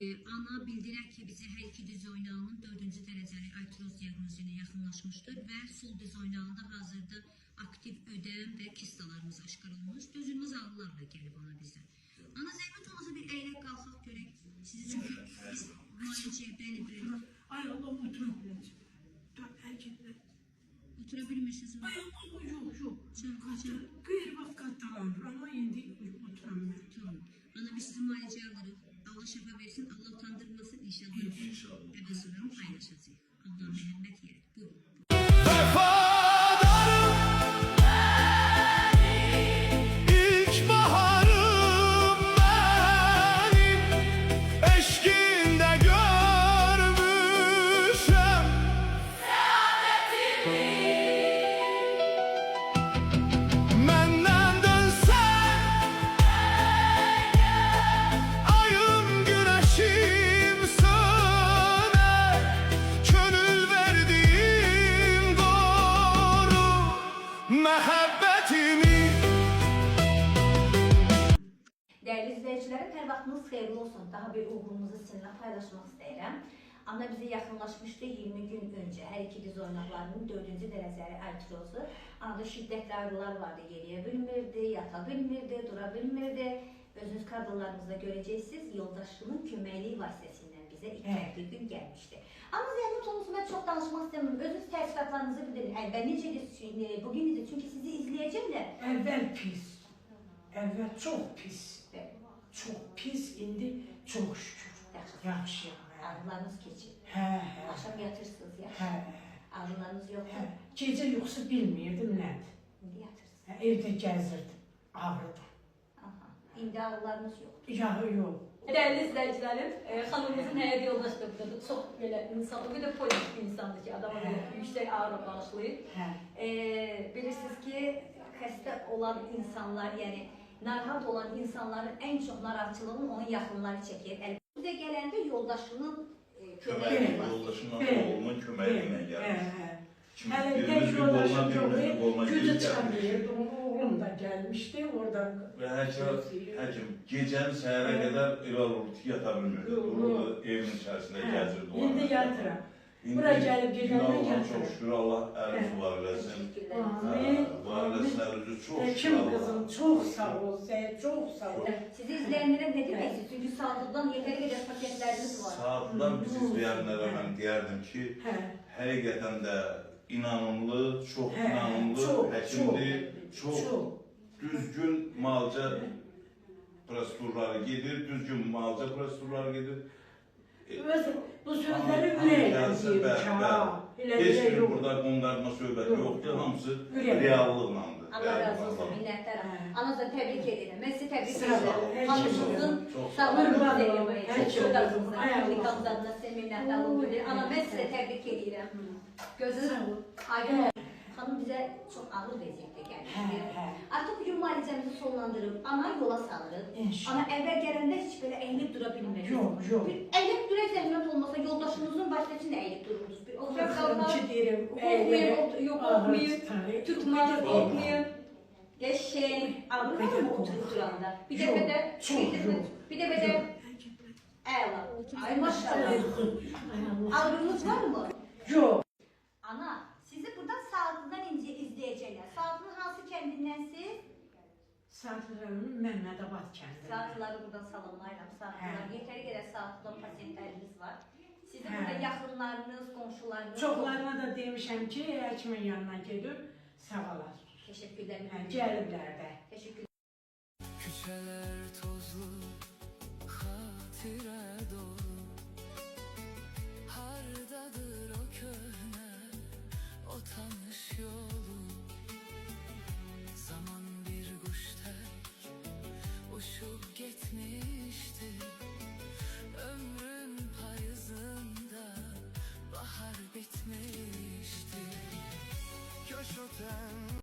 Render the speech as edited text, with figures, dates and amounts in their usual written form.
Ana bildirər ki, bizi hər iki diz oynağının 4-cü dərəcəli artroz diaqnozu ilə yaxınlaşmışdır və sol diz oynağında hazırda aktiv ödəm və kistalarımız aşkar olmuş. Dözülməz ağrılarla gəlib ana bizdən. Ana zəhmət olmasa bir əylək qalxaq görək. Sizi çünki biz müalicəyə bəli. Ay Allah, otura biləcəm. Otura bilmirsiniz mi? Ay Allah, yox. Qeyri-vaxt qatdalanır, amma indi oturamıyorum. Tamam. Ana biz sizi müalicəyə alırıq. Allah şəfa versin, Allah utandırmasın inşallah. İnşallah. Əbəsələrini paylaşacağıq. Allah məhəmmət yeri. Buyurun. İlk baharım benim, eşkinde görmüşüm saadetimi. Menden dönsen ayım güneşim söner, gönül verdiğim doğru mehabbetimi. Değerli izleyicilerim, her vaxtınız xeyirli olsun. Daha bir uğurumuzu sizinle paylaşmak istəyirəm. Ana bize yaxınlaşmışdı 20 gün önce. Her iki diz oynaqlarının 4-cü dərəcəli artrozu. Anada şiddətli ağrılar vardı. Yeriyə bilmirdi, yata bilmirdi, dura bilmirdi. Özünüz kadrolarınızda göreceksiniz. Yoldaşının köməkliyi vasitəsilə bize 2 həftə gün gəlmişdi. Ama zəhmət olsun, ben çok danışmak istemiyorum. Özünüz təəssüratlarınızı bildirin. Ben necədir bugün necə? Çünkü sizi izleyeceğimler. Əvvəl pis. Əvvəl çox pis. Çox pis, indi çox şükür. Yaxşıyam. Ağrılarınız keçir. Hə. Akşam yatırsınız ya. Hə. Ağrılarınız yoktu. Gecə yoxsa bilmirdim nədir. İndi yatırsınız. Evdə gəzirdim. Ağrıdım. Aha. İndi ağrılarınız yoktu. Yox. Değerli izleyicilerim, hanımımızın həyat yoldaşlığı çok böyle insan, bir de politik bir insandır ki adama böyle yüksek ağrı bağışlayır. Bilirsiniz ki xəstə olan insanlar, yani narahat olan insanların en çok narahatçılığını onun yaxınları çəkir. Bize gələndə yoldaşının köməyi var. Yoldaşımla oğlumun köməyiyle gelmiş. Hələ tək yoldaşım yox, gücü çıxamıyordum. Oğlum da gəlmişdi oradan. Ve həkim gecəni səhərə qədər elə olurdu ki, yata bilmirdi. Dururdu, evin içərisində gəzirdi. İndi yatıram. Bura gəlib gedəndə yatıram. Çox şükür, Allah ərinizi var eləsin. Amin. Var eləsin, ərinizi çox şükür. Kim kızım, çok sağ ol, çok sağ ol. Sizi izleyenlere ne demeyiniz? Çünkü sağlıktan yeteri kadar paketleriniz var. Sağlıqdan biz izləyənlərə mən deyərdim ki, həqiqətən də inanımlı, çox inanımlı həkimdir. Çox düzgün müalicə prosedurları gedir, düzgün müalicə prosedurları gedir. Bu sözləri ürəkdən deyir ki, Heç bir burada qondarma söhbət yoxdur, hamısı reallıqlandır. Allah razı olsun, minnətlərim. Anazla təbrik edirəm. Mən sizi təbrik edirəm. Hanımımızın sağlığınızı eləməyi, çox şükürlərinizə, klikamlarına sizə minnətdarlıq edir. Ana, mən sizə təbrik edirəm. Gözünüz aydın. Hanım bize çok ağır vəziyyətdə gəlmişdi. Artıq bugün müalicəmizi sonlandırıb, ana yola salırıq. Ana əvvəl gələndə heç belə əylib dura bilmədik. Yox. Əylib dura zəhmət olmasa yoldaşınızın başına için əylib dururdunuz. Oturaq qalmaz, oxumayın, tutmaz, oxumayın. Eşeğin, ağrır mı oturup duranda? Bir dəfə də əla. Ay maşallah. Ağrınız var mı? Yox. Ana, sizi buradan saatından izleyecekler. Saatinin hansı kendindensiz? Saatlarımın Məhmədabad kəndi. Saatları buradan salamlayıram. Saatlar yeteri qədər saatlı pasientlərimiz var. Sizin burada yaxınlarınız, qonşularınız... Çoxlarına da demişəm ki, həkimin yanına gedib sağ olasın. Teşekkürler. Gəliblər də. Teşekkürler. Küçeler